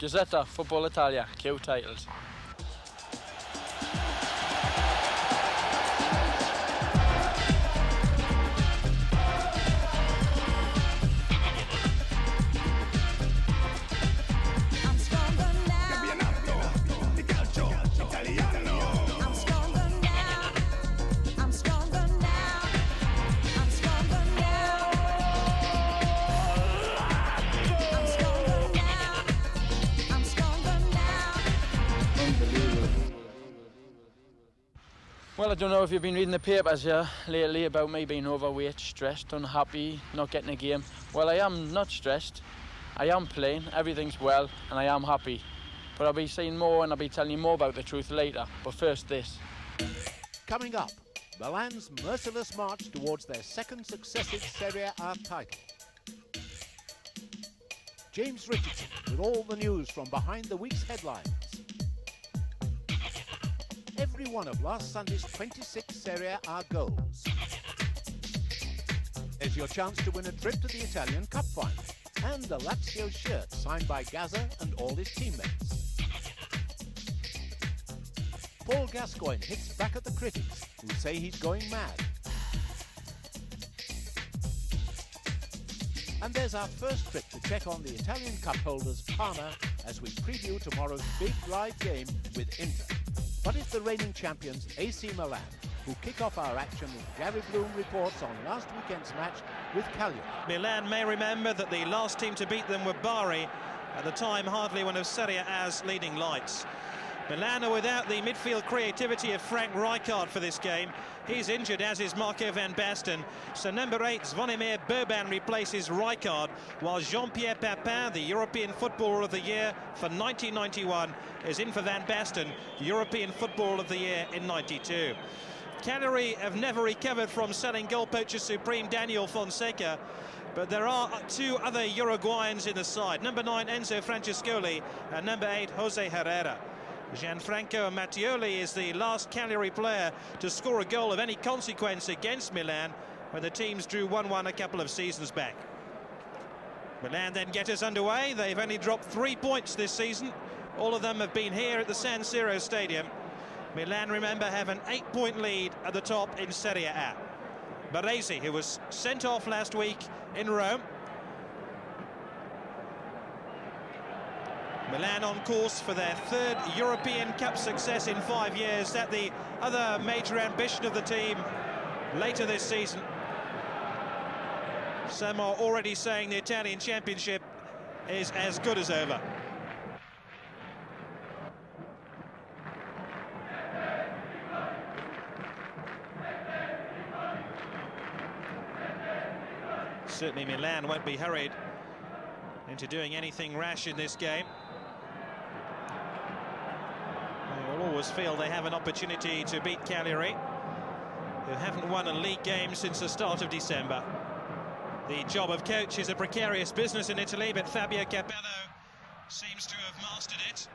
Gazzetta, Football Italia, Q titles. Well, I don't know if you've been reading the papers here lately about me being overweight, stressed, unhappy, not getting a game. Well, I am not stressed. I am playing, everything's well, and I am happy. But I'll be saying more and I'll be telling you more about the truth later. But first, this. Coming up, Milan's merciless march towards their second successive Serie A title. James Richardson with all the news from behind the week's headlines. Every one of last Sunday's 26 Serie A goals. There's your chance to win a trip to the Italian Cup final and the Lazio shirt signed by Gazzetta and all his teammates. Paul Gascoigne hits back at the critics who say he's going mad. And there's our first trip to check on the Italian Cup holders Parma as we preview tomorrow's big live game with Inter. But it's the reigning champions AC Milan who kick off our action with Gary Bloom reports on last weekend's match with Cagliari. Milan may remember that the last team to beat them were Bari, at the time hardly one of Serie A's leading lights. Milan are without the midfield creativity of Frank Rijkaard for this game. He's injured, as is Marco van Basten. So number 8, Zvonimir Boban, replaces Rijkaard, while Jean-Pierre Papin, the European Footballer of the Year for 1991, is in for Van Basten, European Footballer of the Year in 92. Cagliari have never recovered from selling goal poacher supreme Daniel Fonseca, but there are two other Uruguayans in the side, number 9 Enzo Francescoli and number 8 Jose Herrera. Gianfranco Mattioli is the last Cagliari player to score a goal of any consequence against Milan when the teams drew 1-1 a couple of seasons back. Milan then get us underway. They've only dropped 3 points this season. All of them have been here at the San Siro Stadium. Milan, remember, have an 8-point lead at the top in Serie A. Baresi, who was sent off last week in Rome. Milan on course for their third European Cup success in 5 years. That the other major ambition of the team later this season. Some are already saying the Italian Championship is as good as over. Certainly Milan won't be hurried into doing anything rash in this game. They will always feel they have an opportunity to beat Cagliari, who haven't won a league game since the start of December. The job of coach is a precarious business in Italy, but Fabio Capello seems to have mastered it.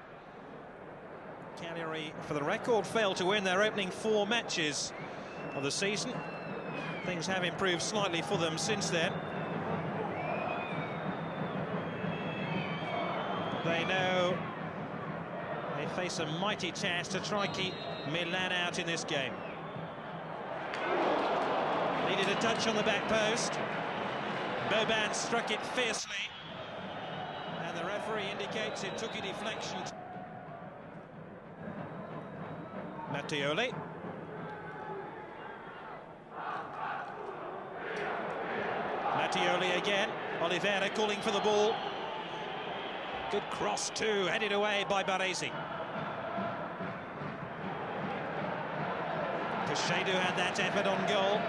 Cagliari, for the record, failed to win their opening 4 matches of the season. Things have improved slightly for them since then. They know they face a mighty task to try and keep Milan out in this game. Needed a touch on the back post. Boban struck it fiercely, and the referee indicates it took a deflection. Mattioli. Mattioli again. Oliveira calling for the ball. Good cross too, headed away by Baresi. Cacheddu had that effort on goal.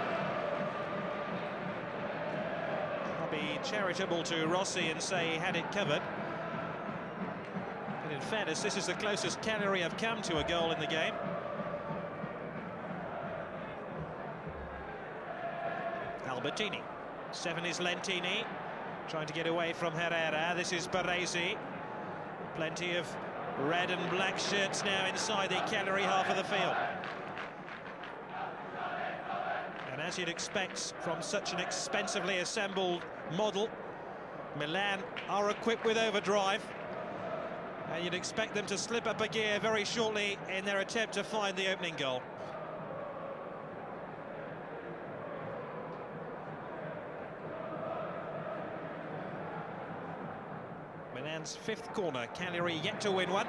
I'll be charitable to Rossi and say he had it covered. But in fairness, this is the closest Cagliari have come to a goal in the game. Albertini. 7 is Lentini, trying to get away from Herrera. This is Baresi. Plenty of red and black shirts now inside the Cagliari half of the field. And as you'd expect from such an expensively assembled model, Milan are equipped with overdrive. And you'd expect them to slip up a gear very shortly in their attempt to find the opening goal. Milan's fifth corner, Cagliari yet to win one.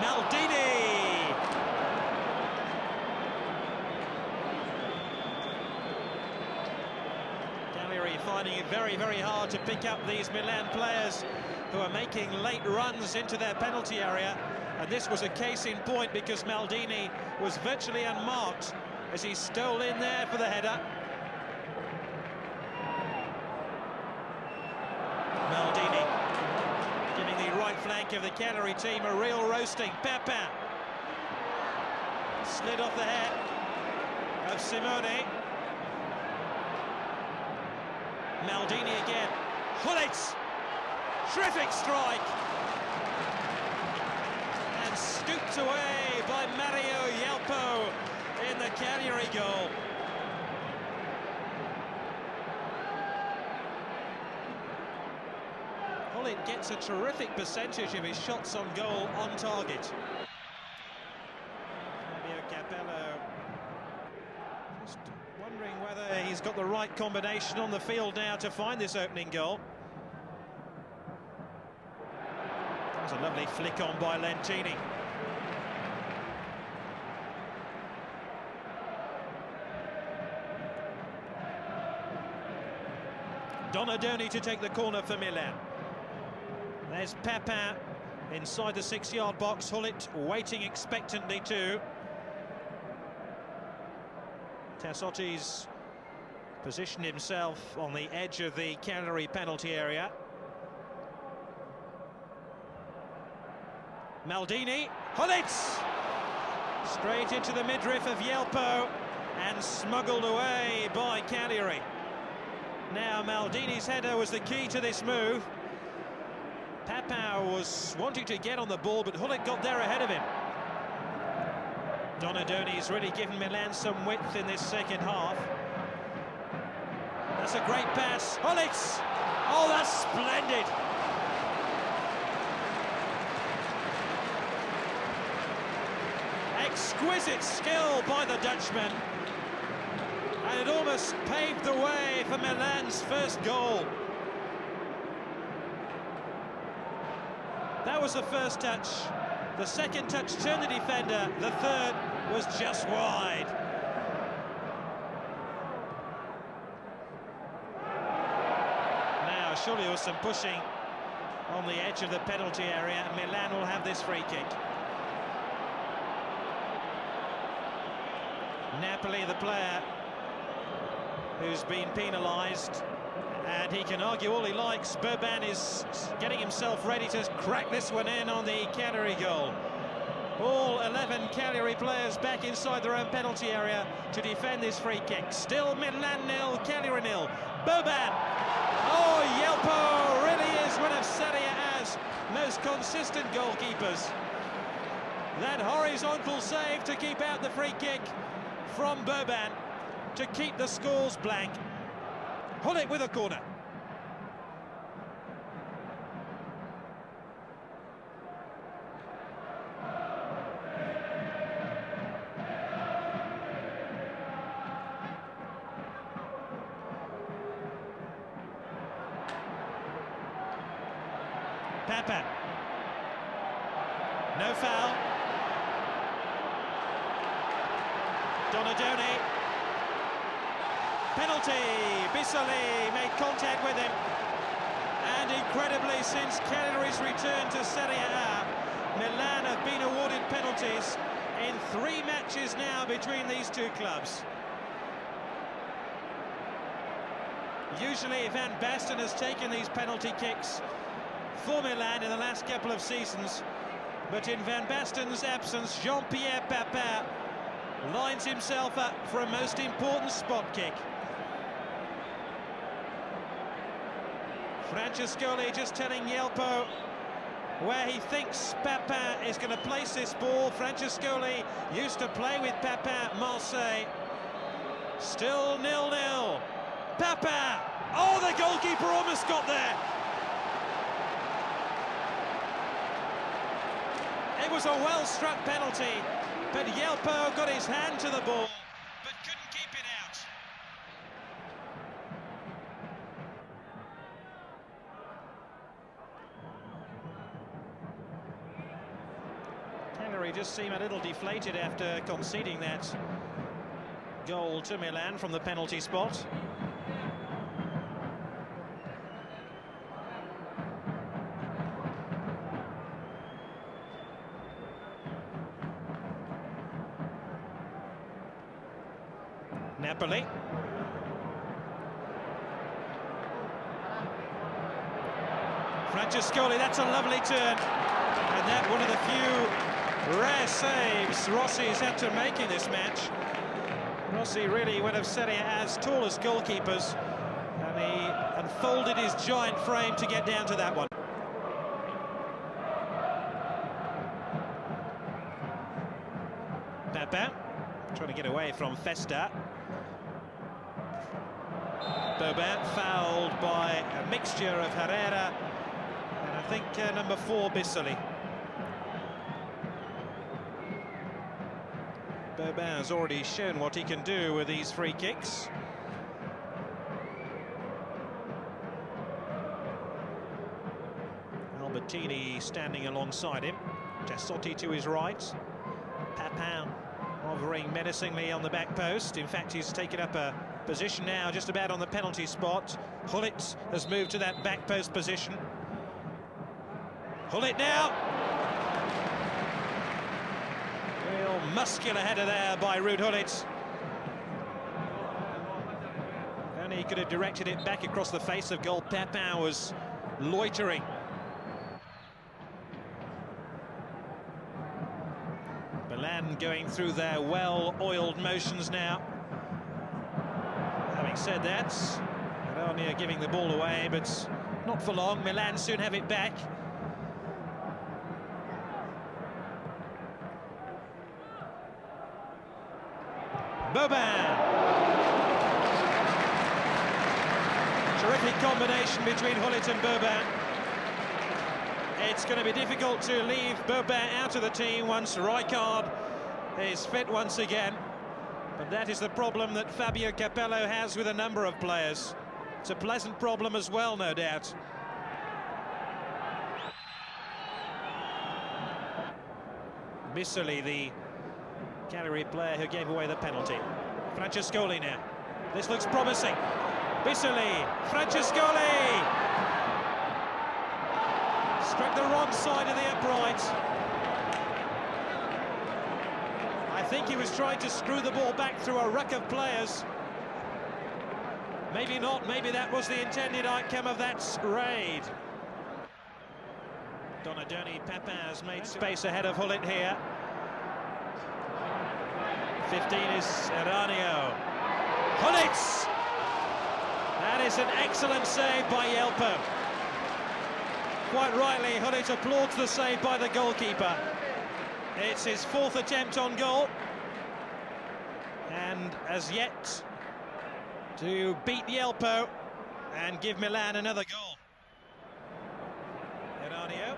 Maldini! Cagliari finding it very, very hard to pick up these Milan players who are making late runs into their penalty area. And this was a case in point because Maldini was virtually unmarked as he stole in there for the header. Maldini giving the right flank of the Cagliari team a real roasting. Pepin slid off the head of Simone. Maldini again. Hullitz! Terrific strike! And scooped away by Mario Yelpo in the Cagliari goal. Hullitz gets a terrific percentage of his shots on goal on target. Fabio Capello just wondering whether he's got the right combination on the field now to find this opening goal. That was a lovely flick on by Lentini. Donadoni to take the corner for Milan. There's Pepin inside the 6-yard box. Hullitz waiting expectantly too. Tassotti's positioned himself on the edge of the Cagliari penalty area. Maldini, Hullitz! Straight into the midriff of Yelpo and smuggled away by Cagliari. Now Maldini's header was the key to this move. Pepin was wanting to get on the ball, but Hullitz got there ahead of him. Donadoni's really given Milan some width in this second half. That's a great pass. Hullitz! Oh, that's splendid! Exquisite skill by the Dutchman. And it almost paved the way for Milan's first goal. That was the first touch. The second touch turned the defender. The third was just wide. Now, surely there was some pushing on the edge of the penalty area, and Milan will have this free kick. Napoli, the player who's been penalised, and he can argue all he likes. Boban is getting himself ready to crack this one in on the Cagliari goal. All 11 Cagliari players back inside their own penalty area to defend this free kick. Still Milan 0, Cagliari 0. Boban! Oh, Yelpo really is one of Serie A's most consistent goalkeepers. That horizontal save to keep out the free kick from Boban to keep the scores blank. Hullitz with a corner. Pepin. No foul. Donadoni. Penalty. Bissoli made contact with him. And incredibly, since Cagliari's return to Serie A, Milan have been awarded penalties in 3 matches now between these two clubs. Usually Van Basten has taken these penalty kicks for Milan in the last couple of seasons, but in Van Basten's absence, Jean-Pierre Papin lines himself up for a most important spot kick. Francescoli just telling Yelpo where he thinks Papin is going to place this ball. Francescoli used to play with Papin at Marseille. Still 0-0. Papin! Oh, the goalkeeper almost got there. It was a well-struck penalty, but Yelpo got his hand to the ball, but couldn't keep it out. Cagliari just seem a little deflated after conceding that goal to Milan from the penalty spot. Napoli. Francescoli, that's a lovely turn. And that one of the few rare saves Rossi's had to make in this match. Rossi really one of Serie A's tallest goalkeepers, and he unfolded his giant frame to get down to that one. Papa trying to get away from Festa. Boban fouled by a mixture of Herrera and I think number 4 Bissoli. Boban has already shown what he can do with these free kicks. Albertini standing alongside him. Tassotti to his right. Papin hovering menacingly on the back post. In fact, he's taken up a position now just about on the penalty spot. Hullet has moved to that back post position. Hullet now. Real muscular header there by Ruud Hullet. And he could have directed it back across the face of goal. Papin was loitering. Milan going through their well-oiled motions now. Having said that, Aronia giving the ball away, but not for long. Milan soon have it back. Boban. Terrific combination between Hullet and Boban. It's going to be difficult to leave Boban out of the team once Rijkaard is fit once again. But that is the problem that Fabio Capello has with a number of players. It's a pleasant problem as well, no doubt. Bissoli, the Cagliari player who gave away the penalty. Francescoli now. This looks promising. Bissoli, Francescoli! Struck the wrong side of the upright. I think he was trying to screw the ball back through a ruck of players. Maybe not, maybe that was the intended outcome of that raid. Donadoni Papin has made space ahead of Hullet here. 15 is Aranio. Hullet! That is an excellent save by Yelpo. Quite rightly, Hullet applauds the save by the goalkeeper. It's his 4th attempt on goal. And as yet to beat Yelpo and give Milan another goal. Aranio.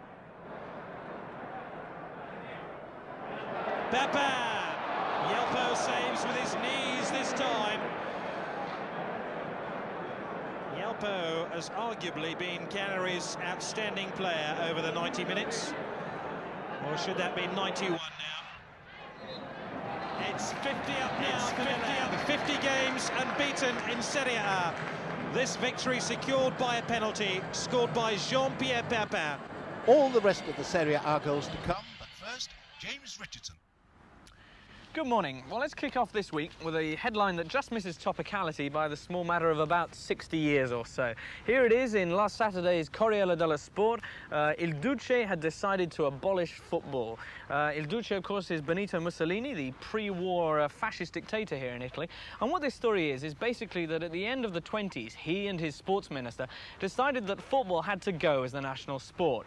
Papin. Yelpo saves with his knees this time. Yelpo has arguably been Cagliari's outstanding player over the 90 minutes. Or should that be 91 now? It's 50 up now. It's 50 up. 50 games unbeaten in Serie A. This victory secured by a penalty scored by Jean-Pierre Papin. All the rest of the Serie A goals to come, but first, James Richardson. Good morning. Well, let's kick off this week with a headline that just misses topicality by the small matter of about 60 years or so. Here it is in last Saturday's Corriere dello Sport. Il Duce had decided to abolish football. Il Duce, of course, is Benito Mussolini, the pre-war fascist dictator here in Italy. And what this story is basically that at the end of the 20s, he and his sports minister decided that football had to go as the national sport.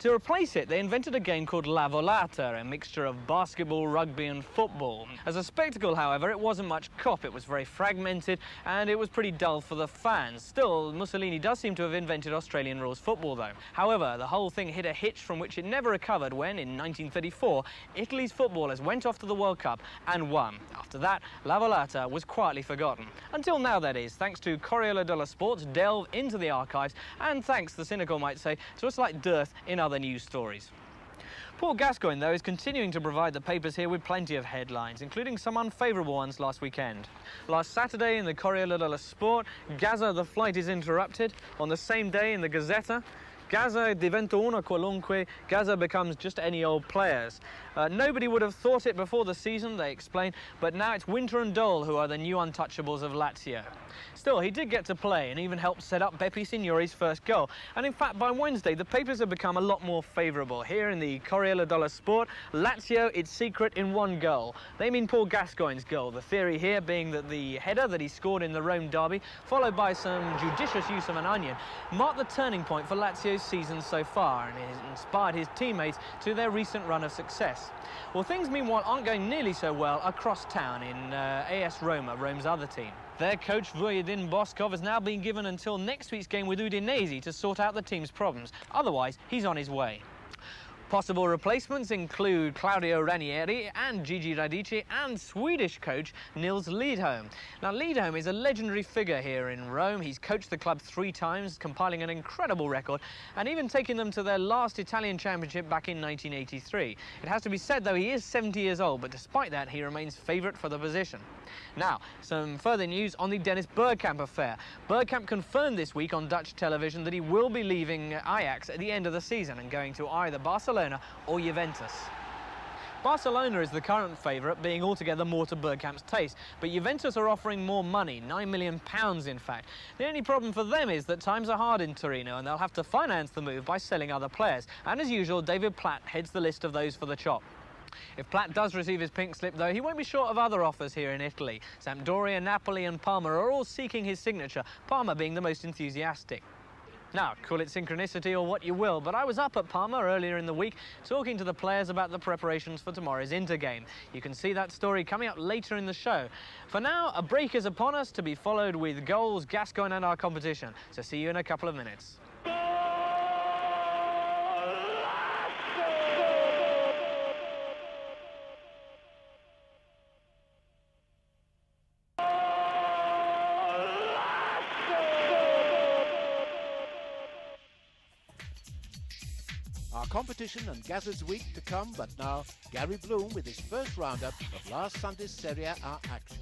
To replace it, they invented a game called La Volata, a mixture of basketball, rugby and football. As a spectacle, however, it wasn't much cop. It was very fragmented and it was pretty dull for the fans. Still, Mussolini does seem to have invented Australian rules football, though. However, the whole thing hit a hitch from which it never recovered when, in 1934, Italy's footballers went off to the World Cup and won. After that, La Volata was quietly forgotten. Until now, that is, thanks to Corriere dello Sport's delve into the archives and thanks, the cynical might say, to a slight dearth in other news stories. Paul Gascoigne, though, is continuing to provide the papers here with plenty of headlines, including some unfavourable ones last weekend. Last Saturday in the Corriere dello Sport, Gaza, the flight is interrupted. On the same day in the Gazzetta, Gaza diventa una qualunque, Gaza becomes just any old players. Nobody would have thought it before the season, they explain, but now it's Winter and Dole who are the new untouchables of Lazio. Still, he did get to play and even helped set up Beppe Signori's first goal. And in fact, by Wednesday, the papers have become a lot more favourable. Here in the Corriere dello Sport, Lazio, its secret in one goal. They mean Paul Gascoigne's goal. The theory here being that the header that he scored in the Rome derby, followed by some judicious use of an onion, marked the turning point for Lazio's season so far, and it has inspired his teammates to their recent run of success. Well, things meanwhile aren't going nearly so well across town in AS Roma, Rome's other team. Their coach, Vujadin Boskov, has now been given until next week's game with Udinese to sort out the team's problems. Otherwise, he's on his way. Possible replacements include Claudio Ranieri and Gigi Radici and Swedish coach Nils Lidholm. Now, Lidholm is a legendary figure here in Rome. He's coached the club 3 times, compiling an incredible record and even taking them to their last Italian championship back in 1983. It has to be said, though, he is 70 years old, but despite that, he remains favourite for the position. Now, some further news on the Dennis Bergkamp affair. Bergkamp confirmed this week on Dutch television that he will be leaving Ajax at the end of the season and going to either Barcelona or Juventus. Barcelona is the current favourite, being altogether more to Bergkamp's taste, but Juventus are offering more money, £9 million in fact. The only problem for them is that times are hard in Torino and they'll have to finance the move by selling other players. And as usual, David Platt heads the list of those for the chop. If Platt does receive his pink slip, though, he won't be short of other offers here in Italy. Sampdoria, Napoli and Parma are all seeking his signature, Parma being the most enthusiastic. Now, call it synchronicity or what you will, but I was up at Parma earlier in the week talking to the players about the preparations for tomorrow's Inter game. You can see that story coming up later in the show. For now, a break is upon us, to be followed with goals, Gascoigne and our competition. So see you in a couple of minutes. Competition and Gaza's week to come, but now Gary Bloom with his first roundup of last Sunday's Serie A action.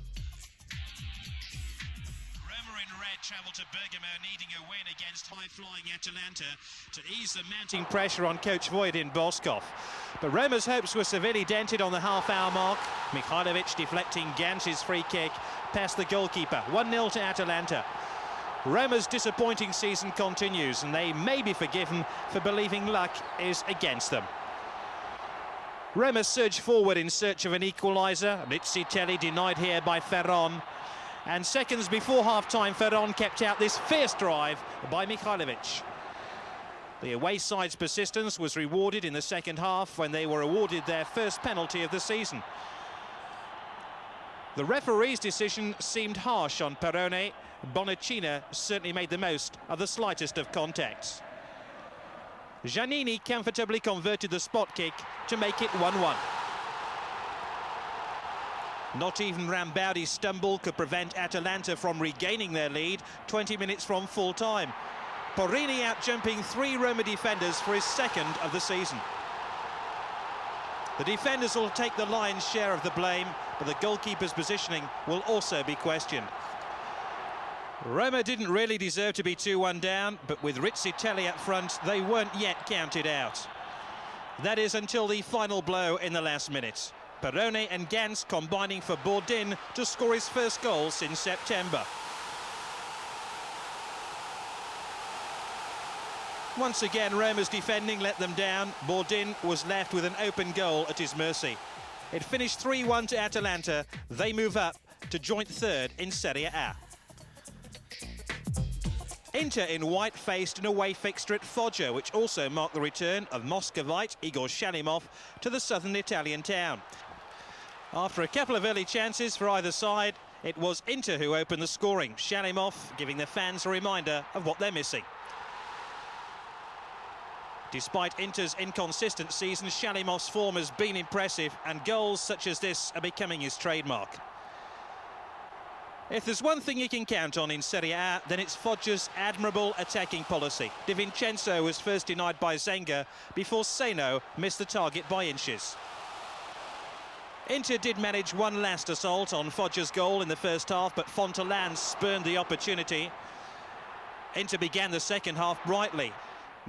Roma in red travel to Bergamo, needing a win against high-flying Atalanta to ease the mounting pressure on coach Vujadin Boskov. But Roma's hopes were severely dented on the half-hour mark. Mihajlovic deflecting Gantz's free kick past the goalkeeper. 1-0 to Atalanta. Roma's disappointing season continues, and they may be forgiven for believing luck is against them. Roma surged forward in search of an equaliser. Rizzitelli denied here by Ferron. And seconds before half-time, Ferron kept out this fierce drive by Mihajlovic. The away side's persistence was rewarded in the second half when they were awarded their first penalty of the season. The referee's decision seemed harsh on Perrone. Bonacina certainly made the most of the slightest of contacts. Giannini comfortably converted the spot kick to make it 1-1. Not even Rambaudi's stumble could prevent Atalanta from regaining their lead 20 minutes from full time. Porrini out-jumping 3 Roma defenders for his second of the season. The defenders will take the lion's share of the blame, but the goalkeeper's positioning will also be questioned. Roma didn't really deserve to be 2-1 down, but with Rizzitelli up front, they weren't yet counted out. That is until the final blow in the last minute. Perrone and Gantz combining for Bourdin to score his first goal since September. Once again, Roma's defending let them down. Bourdin was left with an open goal at his mercy. It finished 3-1 to Atalanta. They move up to joint third in Serie A. Inter in white faced an away fixture at Foggia, which also marked the return of Muscovite Igor Shalimov to the southern Italian town. After a couple of early chances for either side, it was Inter who opened the scoring, Shalimov giving the fans a reminder of what they're missing. Despite Inter's inconsistent season, Shalimov's form has been impressive, and goals such as this are becoming his trademark. If there's one thing you can count on in Serie A, then it's Foggia's admirable attacking policy. De Vincenzo was first denied by Zenga before Seno missed the target by inches. Inter did manage one last assault on Foggia's goal in the first half, but Fontalan spurned the opportunity. Inter began the second half brightly.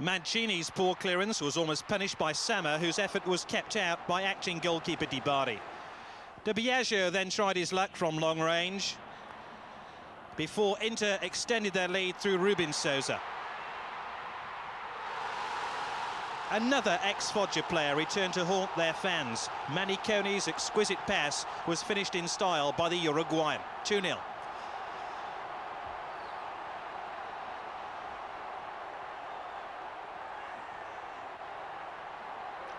Mancini's poor clearance was almost punished by Sammer, whose effort was kept out by acting goalkeeper Di Bari. De Biagio then tried his luck from long range before Inter extended their lead through Rubin Sousa. Another ex-Foggia player returned to haunt their fans. Maniconi's exquisite pass was finished in style by the Uruguayan. 2-0.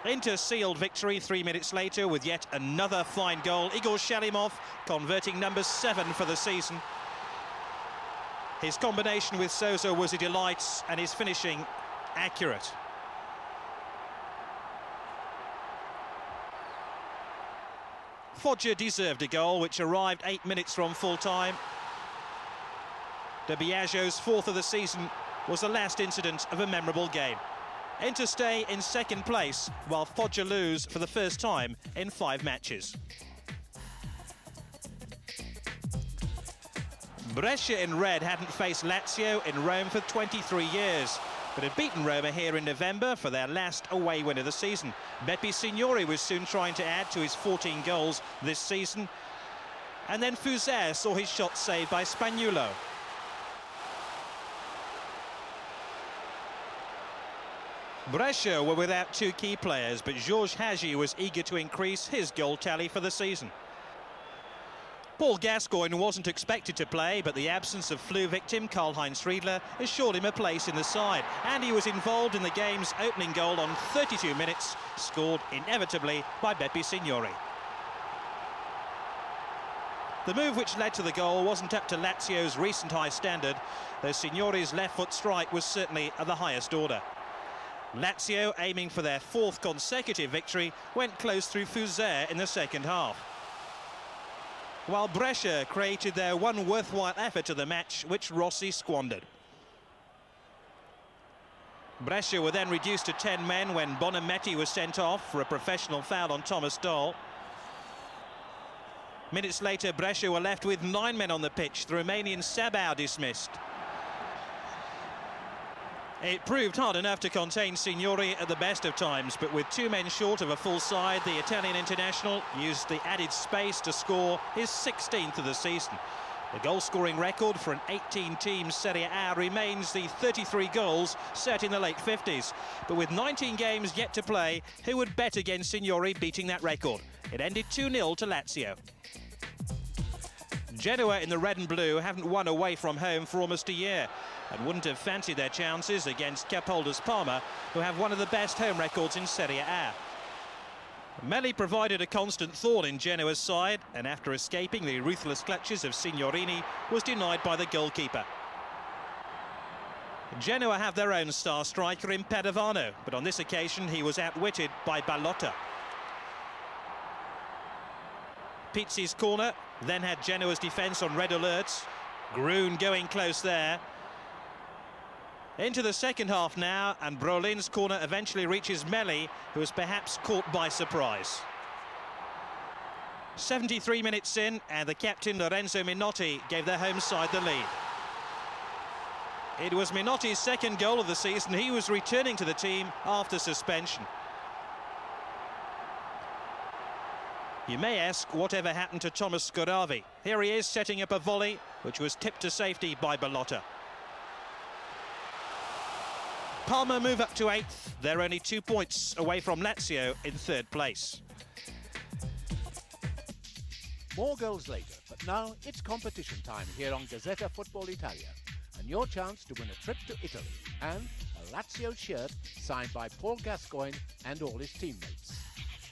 Inter sealed victory 3 minutes later with yet another fine goal. Igor Shalimov converting number 7 for the season. His combination with Sousa was a delight, and his finishing accurate. Foggia deserved a goal which arrived 8 minutes from full time. De Biagio's 4th of the season was the last incident of a memorable game. Inter stay in second place, while Foggia lose for the first time in 5 matches. Brescia in red hadn't faced Lazio in Rome for 23 years, but had beaten Roma here in November for their last away win of the season. Beppe Signori was soon trying to add to his 14 goals this season, and then Fusser saw his shot saved by Spagnuolo. Brescia were without 2 key players, but Georges Hagi was eager to increase his goal tally for the season. Paul Gascoigne wasn't expected to play, but the absence of flu victim Karl-Heinz Riedler assured him a place in the side, and he was involved in the game's opening goal on 32 minutes, scored inevitably by Beppe Signori. The move which led to the goal wasn't up to Lazio's recent high standard, though Signori's left-foot strike was certainly of the highest order. Lazio, aiming for their 4th consecutive victory, went close through Fusser in the second half, while Brescia created their one worthwhile effort of the match, which Rossi squandered. Brescia were then reduced to 10 men when Bonametti was sent off for a professional foul on Thomas Doll. Minutes later, Brescia were left with 9 men on the pitch, the Romanian Sabau dismissed. It proved hard enough to contain Signori at the best of times, but with 2 men short of a full side, the Italian international used the added space to score his 16th of the season. The goal-scoring record for an 18-team Serie A remains the 33 goals set in the late 50s. But with 19 games yet to play, who would bet against Signori beating that record? It ended 2-0 to Lazio. Genoa in the red and blue haven't won away from home for almost a year, and wouldn't have fancied their chances against cupholders Parma, who have one of the best home records in Serie A. Melli provided a constant thorn in Genoa's side, and after escaping the ruthless clutches of Signorini, was denied by the goalkeeper. Genoa have their own star striker in Padovano, but on this occasion he was outwitted by Ballotta. Pizzi's corner then had Genoa's defence on red alert. Grun going close there. Into the second half now, and Brolin's corner eventually reaches Melli, who was perhaps caught by surprise. 73 minutes in, and the captain Lorenzo Minotti gave their home side the lead. It was Minotti's 2nd goal of the season. He was returning to the team after suspension. You may ask whatever happened to Thomas Scoravi. Here he is setting up a volley, which was tipped to safety by Ballotta. Parma move up to 8th. They're only 2 points away from Lazio in 3rd place. More goals later, but now it's competition time here on Gazzetta Football Italia. A your chance to win a trip to Italy and a Lazio shirt signed by Paul Gascoigne and all his teammates.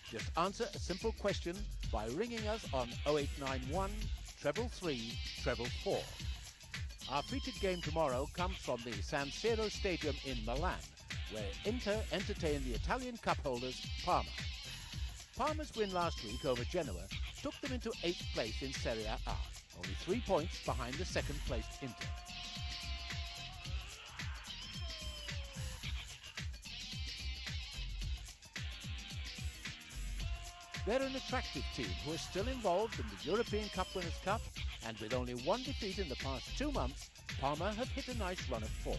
Just answer a simple question by ringing us on 0891 333 444. Our featured game tomorrow comes from the San Siro Stadium in Milan, where Inter entertain the Italian Cup holders Parma. Parma's win last week over Genoa took them into 8th place in Serie A, only 3 points behind the second-placed Inter. They're an attractive team who are still involved in the European Cup Winners' Cup, and with only one defeat in the past 2 months, Parma have hit a nice run of form.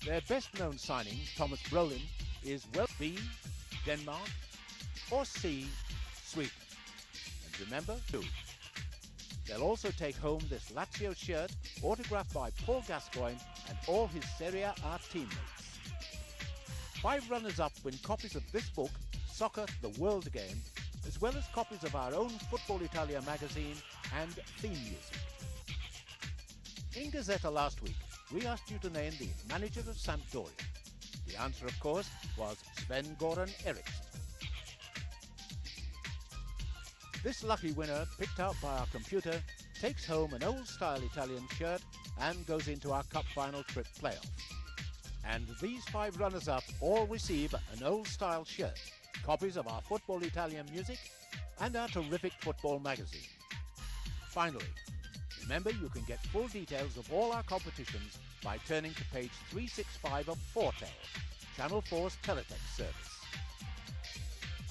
Their best-known signing, Thomas Brolin, is B, Denmark, or C, Sweden. And remember, 2. They'll also take home this Lazio shirt, autographed by Paul Gascoigne and all his Serie A teammates. 5 runners-up win copies of this book, Soccer, the World Game, as well as copies of our own Football Italia magazine and theme music. In Gazzetta last week, we asked you to name the manager of Sampdoria. The answer, of course, was Sven-Goran Eriksson. This lucky winner, picked out by our computer, takes home an old-style Italian shirt and goes into our Cup Final Trip playoff. And these 5 runners-up all receive an old-style shirt, copies of our Football Italia music, and our terrific football magazine. Finally, remember you can get full details of all our competitions by turning to page 365 of Foretel, Channel 4's teletext service.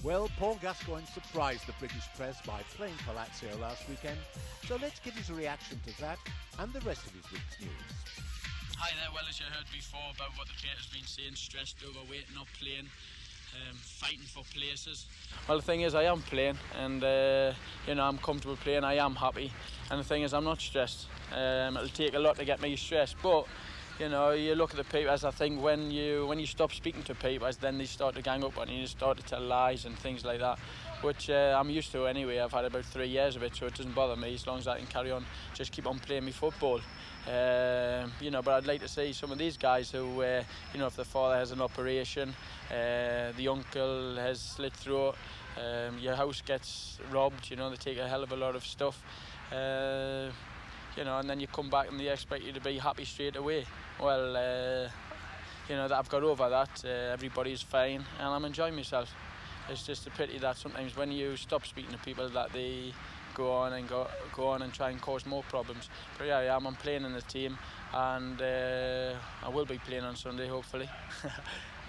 Well, Paul Gascoigne surprised the British press by playing for Lazio last weekend, so let's get his reaction to that and the rest of his week's news. Hi there, well, as you heard before about what the players have been saying, stressed, overweight, not playing, fighting for places. Well, the thing is, I am playing, and I'm comfortable playing, I am happy, and the thing is, I'm not stressed. It'll take a lot to get me stressed, but you look at the papers. I think when you stop speaking to papers, then they start to gang up on you, start to tell lies and things like that, which I'm used to anyway. I've had about 3 years of it, so it doesn't bother me as long as I can carry on, just keep on playing my football. But I'd like to see some of these guys who, if the father has an operation, the uncle has slit throat, your house gets robbed, they take a hell of a lot of stuff, and then you come back and they expect you to be happy straight away. Well, that I've got over that, everybody's fine and I'm enjoying myself. It's just a pity that sometimes when you stop speaking to people that they go on and try and cause more problems. But yeah, I'm playing in the team, and I will be playing on Sunday hopefully,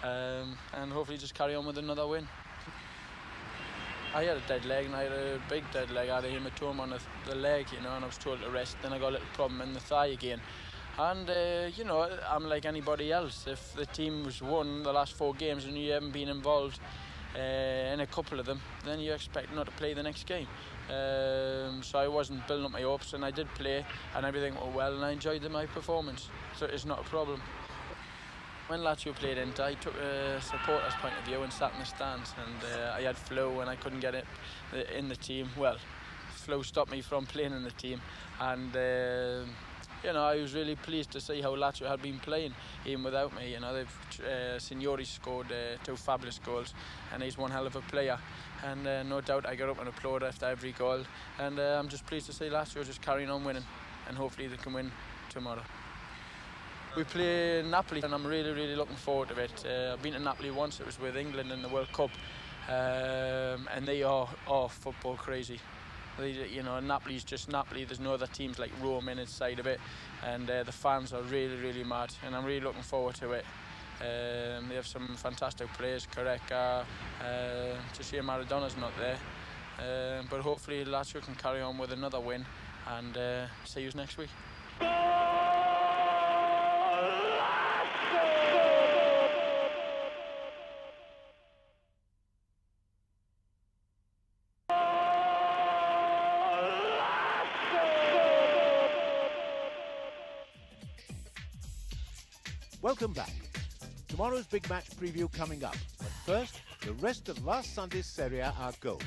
and hopefully just carry on with another win. I had a dead leg, and I had a big dead leg. I had a hematoma on the leg, and I was told to rest. Then I got a little problem in the thigh again. And, I'm like anybody else. If the team's won the last 4 games and you haven't been involved in a couple of them, then you expect not to play the next game. So I wasn't building up my hopes, and I did play, and everything went well, and I enjoyed my performance. So it's not a problem. When Lazio played Inter, I took a supporter's point of view and sat in the stands, and I had flu and I couldn't get it in the team. Well, flu stopped me from playing in the team, and I was really pleased to see how Lazio had been playing even without me. Signori scored 2 fabulous goals, and he's one hell of a player. And no doubt I got up and applauded after every goal, and I'm just pleased to see Lazio just carrying on winning, and hopefully they can win tomorrow. We play Napoli, and I'm really, really looking forward to it. I've been to Napoli once. It was with England in the World Cup, and they are football crazy. Napoli's just Napoli. There's no other teams like Rome inside of it, and the fans are really, really mad, and I'm really looking forward to it. They have some fantastic players, Careca, to see Maradona's not there, but hopefully Lazio can carry on with another win, and see you next week. Welcome back. Tomorrow's big match preview coming up, but first, the rest of last Sunday's Serie A goals.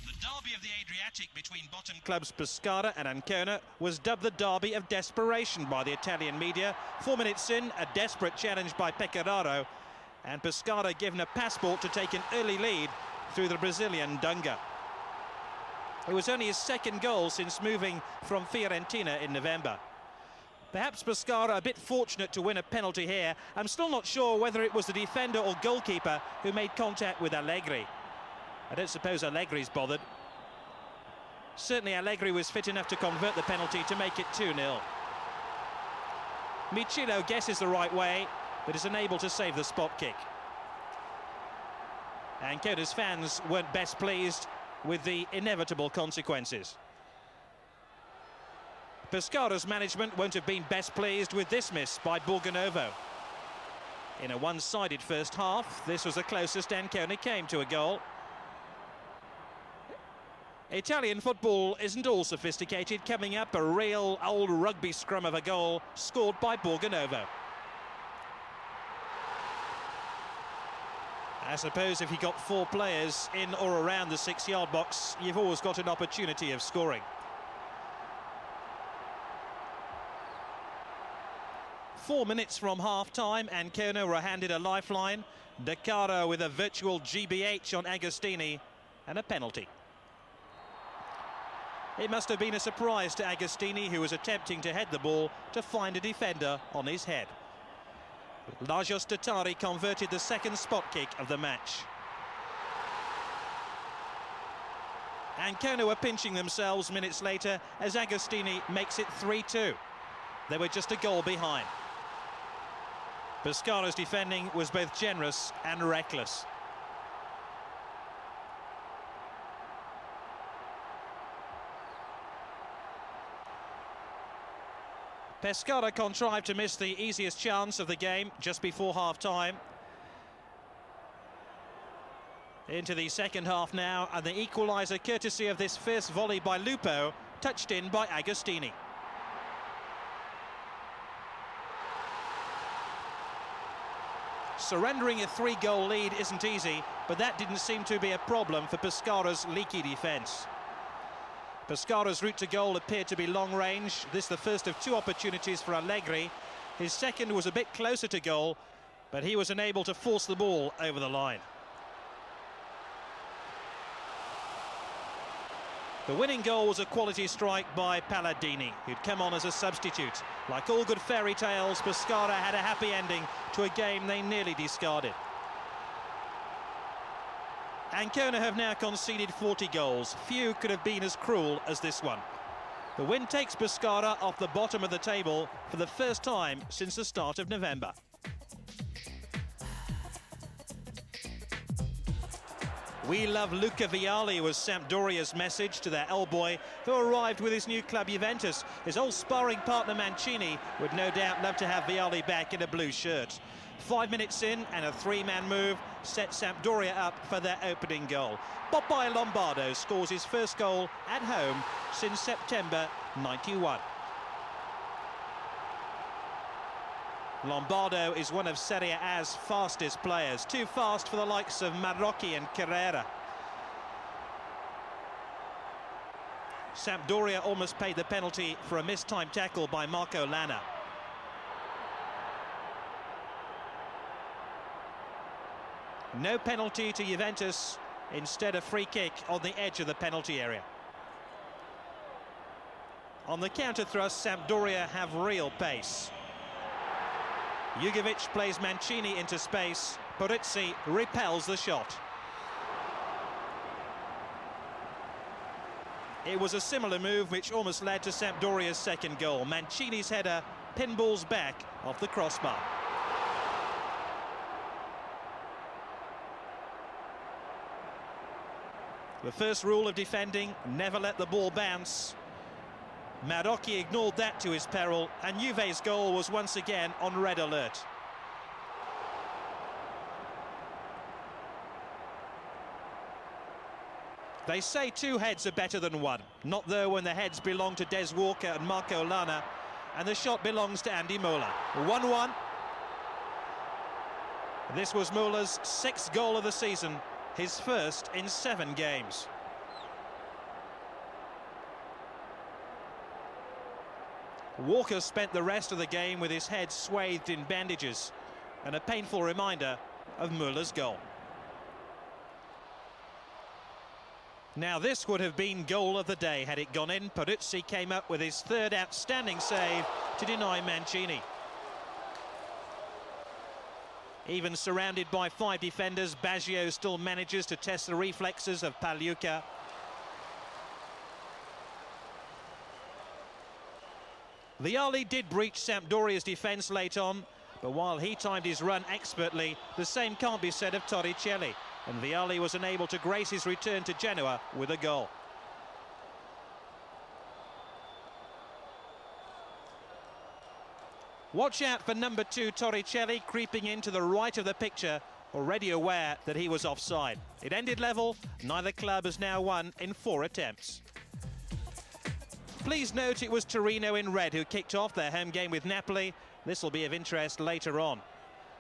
The derby of the Adriatic between between bottom clubs Pescara and Ancona was dubbed the derby of desperation by the Italian media. 4 minutes in, a desperate challenge by Pecoraro, and Pescara given a passport to take an early lead through the Brazilian Dunga. It was only his second goal since moving from Fiorentina in November. Perhaps Pescara a bit fortunate to win a penalty here. I'm still not sure whether it was the defender or goalkeeper who made contact with Allegri. I don't suppose Allegri's bothered. Certainly Allegri was fit enough to convert the penalty to make it 2-0. Michilo guesses the right way, but is unable to save the spot kick. Ancona's fans weren't best pleased with the inevitable consequences. Pescara's management won't have been best pleased with this miss by Borgonovo. In a one-sided first half, this was the closest Ancona came to a goal. Italian football isn't all sophisticated. Coming up, a real old rugby scrum of a goal scored by Borgonovo. I suppose if you got 4 players in or around the 6-yard box, you've always got an opportunity of scoring. 4 minutes from half-time, Ancona were handed a lifeline. De Caro with a virtual GBH on Agostini and a penalty. It must have been a surprise to Agostini, who was attempting to head the ball, to find a defender on his head. Lajos Tatari converted the second spot kick of the match. Ancona were pinching themselves minutes later as Agostini makes it 3-2. They were just a goal behind. Pescara's defending was both generous and reckless. Pescara contrived to miss the easiest chance of the game just before half-time. Into the second half now, and the equaliser courtesy of this fierce volley by Lupo, touched in by Agostini. Surrendering a 3-goal lead isn't easy, but that didn't seem to be a problem for Pescara's leaky defence. Pescara's route to goal appeared to be long range. This the first of 2 opportunities for Allegri. His second was a bit closer to goal, but he was unable to force the ball over the line. The winning goal was a quality strike by Palladini, who'd come on as a substitute. Like all good fairy tales, Pescara had a happy ending to a game they nearly discarded. Ancona have now conceded 40 goals. Few could have been as cruel as this one. The win takes Pescara off the bottom of the table for the first time since the start of November. We love Luca Vialli was Sampdoria's message to their L-boy, who arrived with his new club Juventus. His old sparring partner Mancini would no doubt love to have Vialli back in a blue shirt. 5 minutes in, and a 3-man move set Sampdoria up for their opening goal. Popeye Lombardo scores his first goal at home since September '91. Lombardo is one of Serie A's fastest players, too fast for the likes of Marocchi and Carrera. Sampdoria almost paid the penalty for a mistimed tackle by Marco Lana. No penalty to Juventus, instead a free kick on the edge of the penalty area. On the counter thrust, Sampdoria have real pace. Jugovic plays Mancini into space. Porizzi repels the shot. It was a similar move which almost led to Sampdoria's second goal. Mancini's header pinballs back off the crossbar. The first rule of defending, never let the ball bounce. Marocchi ignored that to his peril, and Juve's goal was once again on red alert. They say 2 heads are better than 1. Not though when the heads belong to Des Walker and Marco Lana, and the shot belongs to Andy Mola. 1-1. This was Mola's 6th goal of the season, his first in 7 games. Walker spent the rest of the game with his head swathed in bandages, and a painful reminder of Müller's goal. Now this would have been goal of the day had it gone in. Peruzzi came up with his third outstanding save to deny Mancini. Even surrounded by 5 defenders, Baggio still manages to test the reflexes of Pagliuca. Vialli did breach Sampdoria's defence late on, but while he timed his run expertly, the same can't be said of Torricelli, and Vialli was unable to grace his return to Genoa with a goal. Watch out for number 2 Torricelli creeping into the right of the picture, already aware that he was offside. It ended level. Neither club has now won in 4 attempts. Please note it was Torino in red who kicked off their home game with Napoli. This will be of interest later on.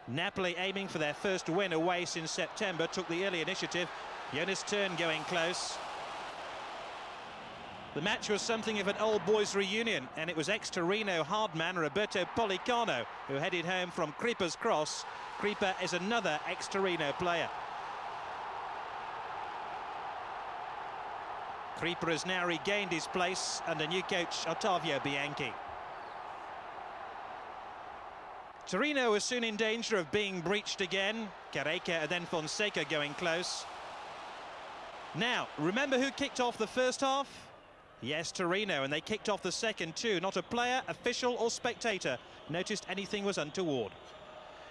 Napoli, aiming for their first win away since September, took the early initiative. Jonas Tern going close. The match was something of an old boys reunion, and it was ex-Torino hardman Roberto Policano who headed home from Kripa's cross. Kripa is another ex-Torino player. Kripa has now regained his place under new coach Ottavio Bianchi. Torino was soon in danger of being breached again. Careca and then Fonseca going close. Now, remember who kicked off the first half? Yes, Torino, and they kicked off the second too. Not a player, official or spectator noticed anything was untoward.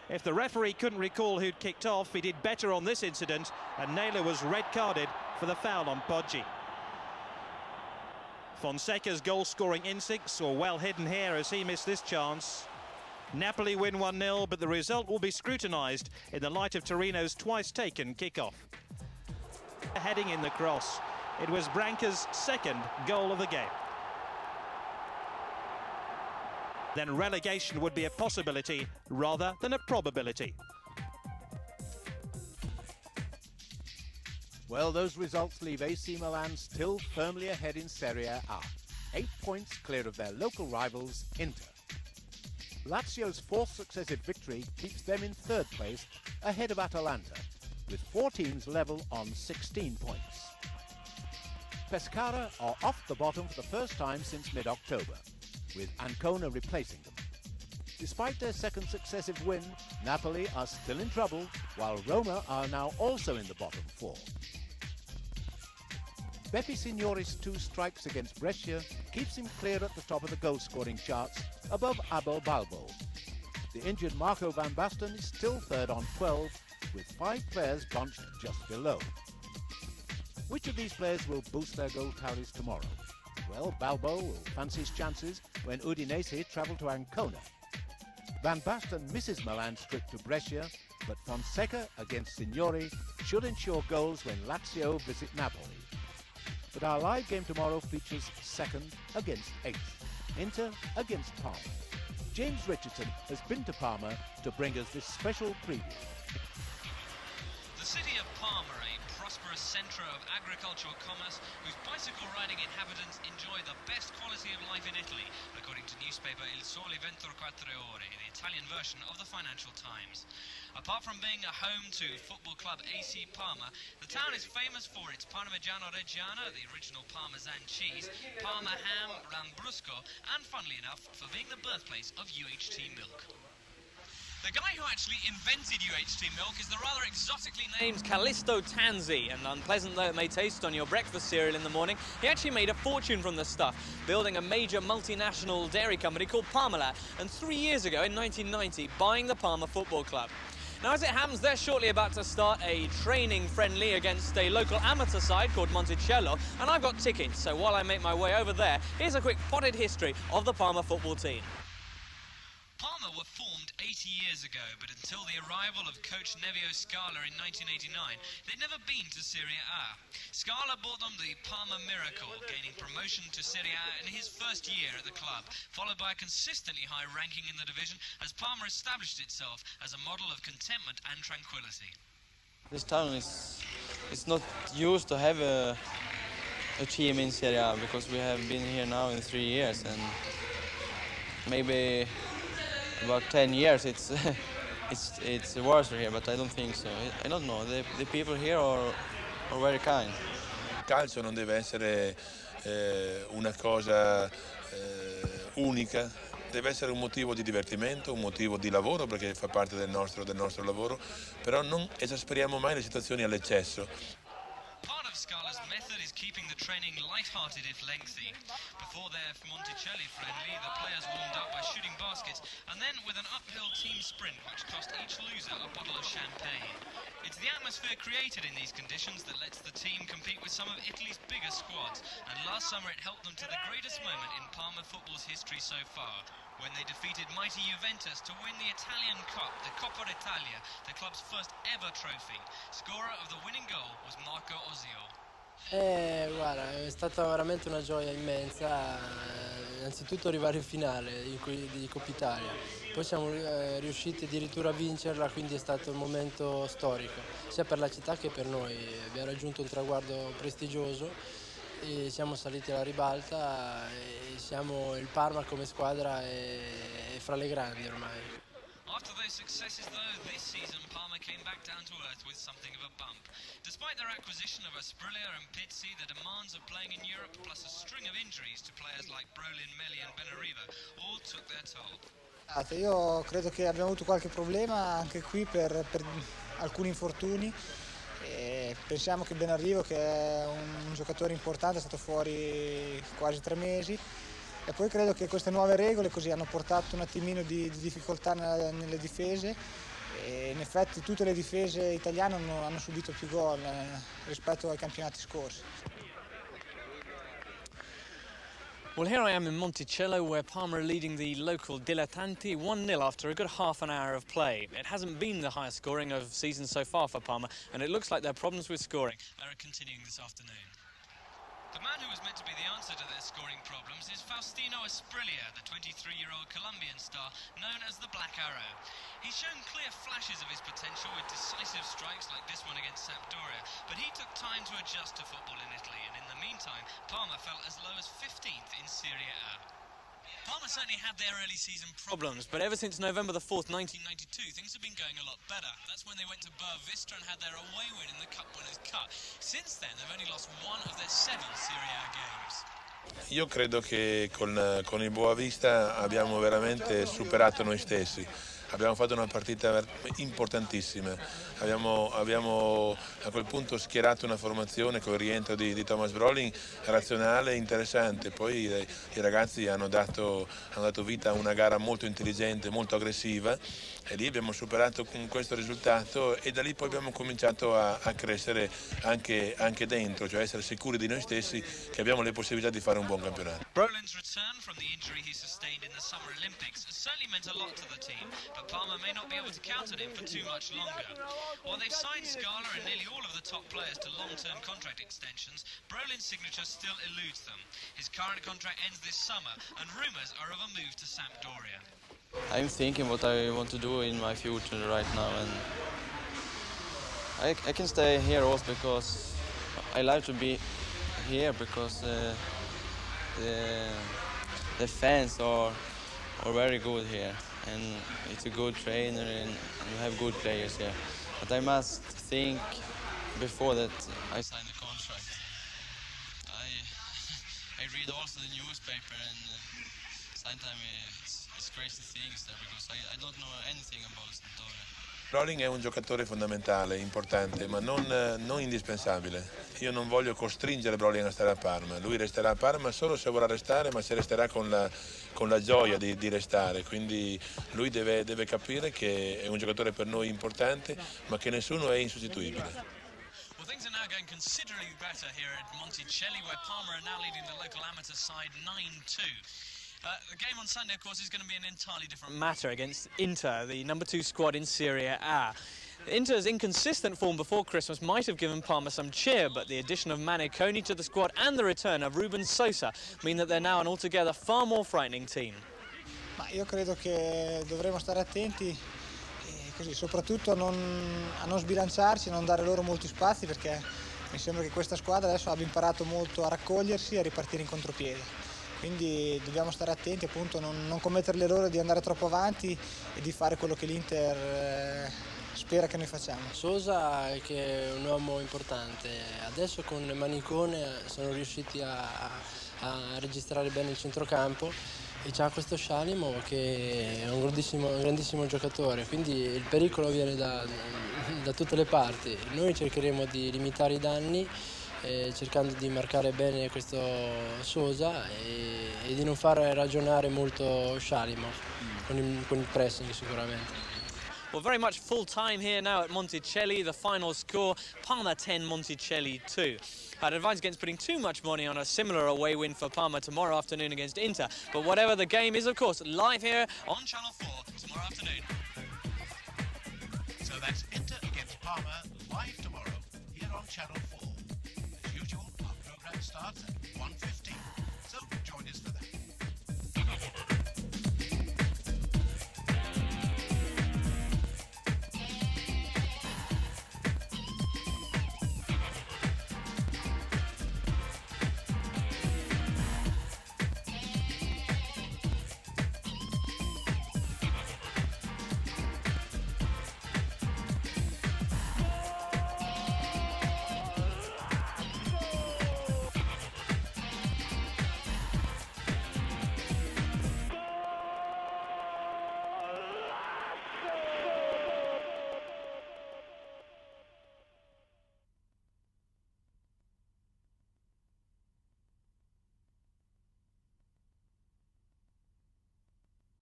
If the referee couldn't recall who'd kicked off, he did better on this incident, and Naylor was red-carded for the foul on Poggi. Fonseca's goal-scoring instincts were well hidden here as he missed this chance. Napoli win 1-0, but the result will be scrutinised in the light of Torino's twice-taken kick-off. Heading in the cross. It was Branca's second goal of the game. Then relegation would be a possibility rather than a probability. Well, those results leave AC Milan still firmly ahead in Serie A, 8 points clear of their local rivals, Inter. Lazio's 4th successive victory keeps them in 3rd place, ahead of Atalanta, with 4 teams level on 16 points. Pescara are off the bottom for the first time since mid-October, with Ancona replacing them. Despite their 2nd successive win, Napoli are still in trouble, while Roma are now also in the bottom 4. Beppe Signori's 2 strikes against Brescia keeps him clear at the top of the goal-scoring charts, above Abel Balbo. The injured Marco van Basten is still 3rd on 12, with 5 players bunched just below. Which of these players will boost their goal tallies tomorrow? Well, Balbo will fancy his chances when Udinese travel to Ancona. Van Basten misses Milan's trip to Brescia, but Fonseca against Signori should ensure goals when Lazio visit Napoli. But our live game tomorrow features 2nd against 8th, Inter against Parma. James Richardson has been to Parma to bring us this special preview. The city of Parma, a prosperous centre of agricultural commerce whose bicycle riding inhabitants enjoy the best quality of life in Italy, according to newspaper Il Sole 24 Ore, the Italian version of the Financial Times. Apart from being a home to football club AC Parma, the town is famous for its Parmigiano Reggiano, the original Parmesan cheese, Parma ham, Lambrusco, and funnily enough, for being the birthplace of UHT milk. The guy who actually invented UHT milk is the rather exotically named Callisto Tanzi, and unpleasant though it may taste on your breakfast cereal in the morning, he actually made a fortune from the stuff, building a major multinational dairy company called Parmalat, and 3 years ago, in 1990, buying the Parma Football Club. Now, as it happens, they're shortly about to start a training friendly against a local amateur side called Monticello, and I've got tickets, so while I make my way over there, here's a quick potted history of the Parma football team. Parma were formed 80 years ago, but until the arrival of coach Nevio Scala in 1989, they'd never been to Serie A. Scala brought them the Parma Miracle, gaining promotion to Serie A in his first year at the club, followed by a consistently high ranking in the division as Parma established itself as a model of contentment and tranquility. This town is not used to have a team in Serie A because we have been here now in 3 years, and maybe about 10 years it's worse here, but I don't think so. I don't know. The people here are very kind. Il calcio non deve essere una cosa unica, deve essere un motivo di divertimento, un motivo di lavoro perché fa parte del nostro lavoro, però non esasperiamo mai le situazioni all'eccesso. Part of Scala's method is keeping the training light-hearted if lengthy. Before their Monticelli friendly, the players warmed up by shooting baskets and then with an uphill team sprint which cost each loser a bottle of champagne. It's the atmosphere created in these conditions that lets the team compete with some of Italy's biggest squads, and last summer it helped them to the greatest moment in Parma football's history so far, when they defeated mighty Juventus to win the Italian Cup, the Coppa d'Italia, the club's first ever trophy. Scorer of the winning goal was Marco Ozio. Guarda, è stata veramente una gioia immensa, innanzitutto arrivare in finale di Coppa Italia, poi siamo riusciti addirittura a vincerla, quindi è stato un momento storico, sia per la città che per noi. Abbiamo raggiunto un traguardo prestigioso e siamo saliti alla ribalta e siamo il Parma come squadra è fra le grandi ormai. After those successes, though, this season Parma came back down to earth with something of a bump. Despite their acquisition of Asprilla and Pizzi, the demands of playing in Europe, plus a string of injuries to players like Brolin, Meli and Benariva, all took their toll. Io credo che abbiamo avuto qualche problema anche qui per alcuni infortuni. Pensiamo che Benarivo, che è un giocatore importante, è stato fuori quasi 3 mesi. E poi credo che queste nuove regole così hanno portato un attimino di difficoltà nelle difese e in effetti tutte le difese italiane hanno subito più gol rispetto ai campionati scorsi. Well, here I am in Monticello, where Parma are leading the local Dilettanti 1-0 after a good half an hour of play. It hasn't been the highest scoring of season so far for Parma, and it looks like their problems with scoring are continuing this afternoon. The man who was meant to be the answer to their scoring problems is Faustino Asprilla, the 23-year-old Colombian star known as the Black Arrow. He's shown clear flashes of his potential with decisive strikes like this one against Sampdoria, but he took time to adjust to football in Italy, and in the meantime, Parma fell as low as 15th in Serie A. Parma certainly had their early season problems, but ever since November the 4th, 1992, things have been going a lot better. That's when they went to Bur Vista and had their away win in the Cup Winners' Cup. Since then, they've only lost one of their 7 Serie A games. Io credo che con il Boavista abbiamo veramente superato noi stessi. Abbiamo fatto una partita importantissima, abbiamo a quel punto schierato una formazione con il rientro di Thomas Brolin razionale e interessante, poi i ragazzi hanno dato vita a una gara molto intelligente, molto aggressiva e lì abbiamo superato con questo risultato e da lì poi abbiamo cominciato a crescere anche dentro, cioè essere sicuri di noi stessi che abbiamo le possibilità di fare un buon campionato. Brolin's return from the injury he sustained in the Summer Olympics has certainly meant a lot to the team, but Parma may not be able to count on him for too much longer. While they've signed Scala and nearly all of the top players to long-term contract extensions, Brolin's signature still eludes them. His current contract ends this summer, and rumours are of a move to Sampdoria. I'm thinking what I want to do in my future right now, and I can stay here also because I like to be here because the fans are very good here, and it's a good trainer and you have good players here. But I must think before that I sign the contract. I read also the newspaper and sometimes it's crazy things there because I don't know anything about Sampdoria. Brolin è un giocatore fondamentale, importante, ma non indispensabile. Io non voglio costringere Brolin a stare a Parma. Lui resterà a Parma solo se vorrà restare, ma se resterà con la gioia di restare. Quindi lui deve capire che è un giocatore per noi importante, ma che nessuno è insostituibile. Well, things are now going considerably better here at Monticelli, where Parma are now leading the local amateur side 9-2. The game on Sunday, of course, is going to be an entirely different matter against Inter, the number 2 squad in Serie A. Inter's inconsistent form before Christmas might have given Parma some cheer, but the addition of Maniconi to the squad and the return of Ruben Sosa mean that they're now an altogether far more frightening team. Ma io credo che dovremo stare attenti così, soprattutto a non sbilanciarci, a non dare loro molti spazi, perché mi sembra che questa squadra adesso abbia imparato molto a raccogliersi e a ripartire in contropiede. quindi dobbiamo stare attenti, appunto, non commettere l'errore di andare troppo avanti e di fare quello che l'Inter spera che noi facciamo. Sosa che è un uomo importante, adesso con Manicone sono riusciti a registrare bene il centrocampo e c'ha questo Scialimo che è un grandissimo giocatore, quindi il pericolo viene da tutte le parti. Noi cercheremo di limitare i danni cercando di marcare bene questo Sosa e di non far ragionare molto Scialimo con il pressing sicuramente. Well, very much full time here now at Monticelli. The final score, Parma 10, Monticelli 2. I'd advise against putting too much money on a similar away win for Parma tomorrow afternoon against Inter. But whatever the game is, of course, live here on Channel 4 tomorrow afternoon. So that's Inter against Parma live tomorrow here on Channel 4. As usual, our programme starts at 1:15. So join us for that.